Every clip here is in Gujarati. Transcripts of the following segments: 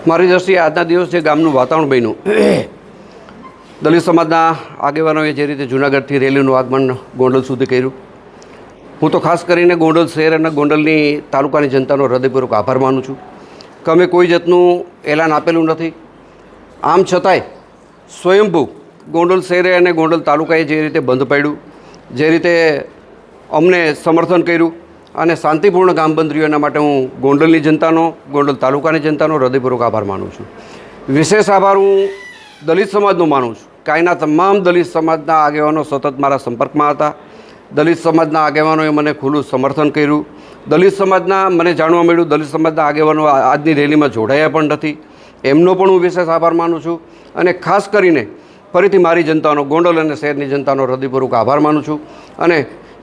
મારી દ્રષ્ટિએ આજના દિવસે ગામનું વાતાવરણ બન્યું દલિત સમાજના આગેવાનોએ જે રીતે જૂનાગઢથી રેલીનું આગમન ગોંડલ સુધી કર્યું, હું તો ખાસ કરીને ગોંડલ શહેર અને ગોંડલની તાલુકાની જનતાનો હૃદયપૂર્વક આભાર માનું છું કે અમે કોઈ જાતનું એલાન આપેલું નથી. આમ છતાંય સ્વયંભૂ ગોંડલ શહેરે અને ગોંડલ તાલુકાએ જે રીતે બંધ પાડ્યું, જે રીતે અમને સમર્થન કર્યું અને શાંતિપૂર્ણ ગામ બંધ રહ્યું, એના માટે હું ગોંડલની જનતાનો, ગોંડલ તાલુકાની જનતાનો હૃદયપૂર્વક આભાર માનું છું. વિશેષ આભાર હું દલિત સમાજનો માનું છું કે અહીંના તમામ દલિત સમાજના આગેવાનો સતત મારા સંપર્કમાં હતા. દલિત સમાજના આગેવાનોએ મને ખુલ્લું સમર્થન કર્યું. દલિત સમાજના મને જાણવા મળ્યું દલિત સમાજના આગેવાનો આજની રેલીમાં જોડાયા પણ નથી, એમનો પણ હું વિશેષ આભાર માનું છું. અને ખાસ કરીને ફરીથી મારી જનતાનો, ગોંડલ અને શહેરની જનતાનો હૃદયપૂર્વક આભાર માનું છું. અને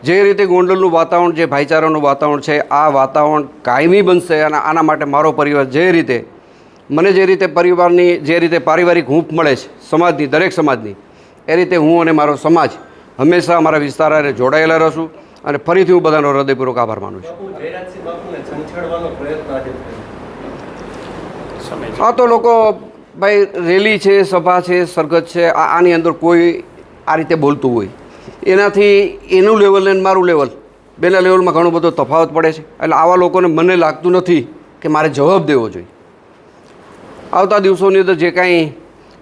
જે રીતે ગોંડલનું વાતાવરણ, જે ભાઈચારાનું વાતાવરણ છે, આ વાતાવરણ કાયમી બનશે. અને આના માટે મારો પરિવાર જે રીતે મને જે રીતે પરિવારની જે રીતે પારિવારિક હૂંફ મળે છે સમાજની, દરેક સમાજની, એ રીતે હું અને મારો સમાજ હંમેશા અમારા વિસ્તાર સાથે જોડાયેલા રહીશું. અને ફરીથી હું બધાનો હૃદયપૂર્વક આભાર માનું છું. હા, તો લોકો ભાઈ રેલી છે, સભા છે, સરઘસ છે, આની અંદર કોઈ આ રીતે બોલતું હોય, એનાથી એનું લેવલ અને મારું લેવલ, બેના લેવલમાં ઘણો બધો તફાવત પડે છે. એટલે આવા લોકોને મને લાગતું નથી કે મારે જવાબ દેવો જોઈએ. આવતા દિવસોની અંદર જે કાંઈ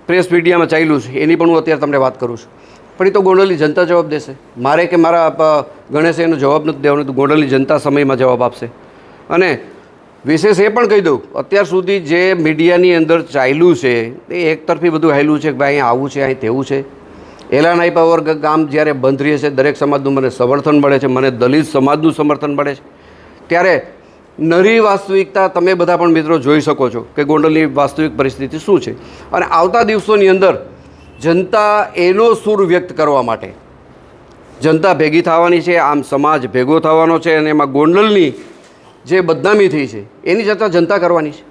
પ્રેસ મીડિયામાં ચાલ્યું છે એની પણ હું અત્યારે તમને વાત કરું છું, પણ એ તો ગોંડલની જનતા જવાબ દેશે. મારે કે મારા ગણેશે એનો જવાબ નથી દેવાનો, તો ગોંડલની જનતા સમયમાં જવાબ આપશે. અને વિશેષ એ પણ કહી દઉં, અત્યાર સુધી જે મીડિયાની અંદર ચાલ્યું છે એ એકતરફી બધું હાલ્યું છે કે ભાઈ અહીં આવું છે, અહીં તેવું છે. એલાન આપ્યા વગર ગામ જ્યારે બંધ રહે છે, દરેક સમાજનું મને સમર્થન મળે છે, મને દલિત સમાજનું સમર્થન મળે છે, ત્યારે નરી વાસ્તવિકતા તમે બધા પણ મિત્રો જોઈ શકો છો કે ગોંડલની વાસ્તવિક પરિસ્થિતિ શું છે. અને આવતા દિવસોની અંદર જનતા એનો સૂર વ્યક્ત કરવા માટે જનતા ભેગી થવાની છે. આમ સમાજ ભેગો થવાનો છે અને એમાં ગોંડલની જે બદનામી થઈ છે એની ચર્ચા જનતા કરવાની છે.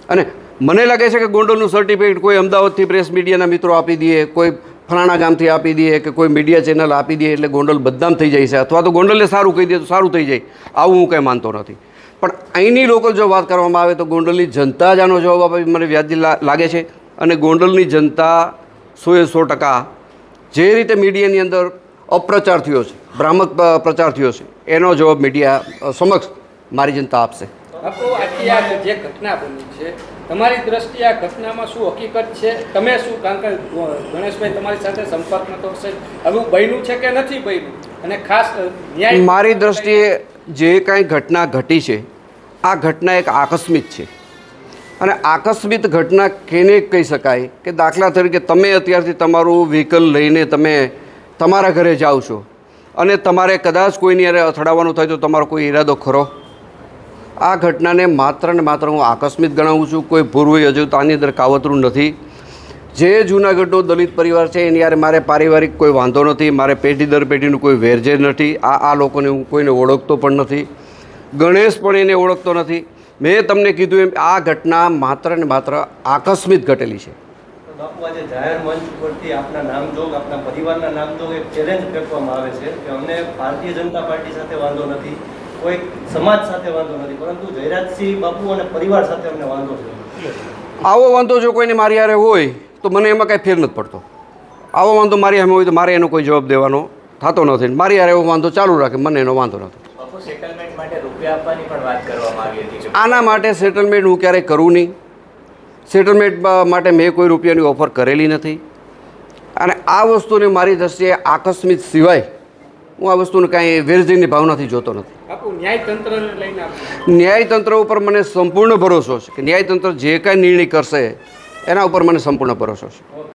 અને મને લાગે છે કે ગોંડલનું સર્ટિફિકેટ કોઈ અમદાવાદથી પ્રેસ મીડિયાના મિત્રો આપી દઈએ, કોઈ ફલાણા ગામથી આપી દઈએ, કે કોઈ મીડિયા ચેનલ આપી દઈએ એટલે ગોંડલ બદનામ થઈ જાય છે, અથવા તો ગોંડલને સારું કહી દે તો સારું થઈ જાય, આવું હું કંઈ માનતો નથી. પણ અહીંની લોકલ જો વાત કરવામાં આવે તો ગોંડલની જનતા જ આનો જવાબ આપે મને વ્યાજબી લાગે છે. અને ગોંડલની જનતા 100% જે રીતે મીડિયાની અંદર અપ્રચાર થયો છે, ભ્રામક પ્રચાર થયો છે, એનો જવાબ મીડિયા સમક્ષ મારી જનતા આપશે. જે ઘટના બની છે, તમારી દ્રષ્ટિએ આ ઘટનામાં શું હકીકત છે? તમે શું, કારણ કે ગણેશભાઈ તમારી સાથે સંપર્કમાં તો હશે, હવે બન્યું છે કે નથી બન્યું? અને ખાસ ન્યાય, મારી દ્રષ્ટિએ જે કાંઈ ઘટના ઘટી છે, આ ઘટના એક આકસ્મિક છે. અને આકસ્મિક ઘટના કેને કહી શકાય કે દાખલા તરીકે તમે અત્યારથી તમારું વ્હીકલ લઈને તમે તમારા ઘરે જાઓ છો અને તમારે કદાચ કોઈની યારે અથડાવવાનું થાય તો તમારો કોઈ ઈરાદો ખરો? આ ઘટનાને માત્ર ને માત્ર હું આકસ્મિક ગણાવું છું. કોઈ પૂર્વ યોજિત આની અંદર કાવતરું નથી. જે જૂનાગઢનો દલિત પરિવાર છે એની યારે મારે પારિવારિક કોઈ વાંધો નથી, મારે પેઢી દર પેઢીનું કોઈ વેરઝેર નથી. આ લોકોને હું કોઈને ઓળખતો પણ નથી, ગણેશ પણ એને ઓળખતો નથી. મેં તમને કીધું એમ આ ઘટના માત્ર ને માત્ર આકસ્મિક ઘટેલી છે. બાપુ, આજે જાહેર મંચ ઉપરથી આપના નામજોગ, આપના પરિવારના નામજોગ એક ચેલેન્જ ફેંકવામાં આવે છે કે અમને ભારતીય જનતા પાર્ટી સાથે વાંધો નથી, કોઈ સમાજ સાથે વાંધો નથી, પરંતુ જયરાજસિંહ બાપુ અને પરિવાર સાથે અમને વાંધો છે. આવો વાંધો જો કોઈને મારી હારે હોય તો મને એમાં કાંઈ ફેર નથી પડતો. આવો વાંધો મારી સામે હોય તો મારે એનો કોઈ જવાબ દેવાનો થતો નથી. મારી હારે એવો વાંધો ચાલુ રાખે, મને એનો વાંધો નથી. સેટલમેન્ટ માટે રૂપિયા આપવાની પણ વાત કરવામાં આવી હતી. આના માટે સેટલમેન્ટ હું ક્યારેય કરું નહીં. સેટલમેન્ટ માટે મેં કોઈ રૂપિયાની ઓફર કરેલી નથી. અને આ વસ્તુને મારી દ્રષ્ટિએ આકસ્મિક સિવાય હું આ વસ્તુને કાંઈ વેરઝીરની ભાવનાથી જોતો નથી. ન્યાયતંત્રને લઈને ન્યાયતંત્ર ઉપર મને સંપૂર્ણ ભરોસો છે કે ન્યાયતંત્ર જે કાંઈ નિર્ણય કરશે એના ઉપર મને સંપૂર્ણ ભરોસો છે.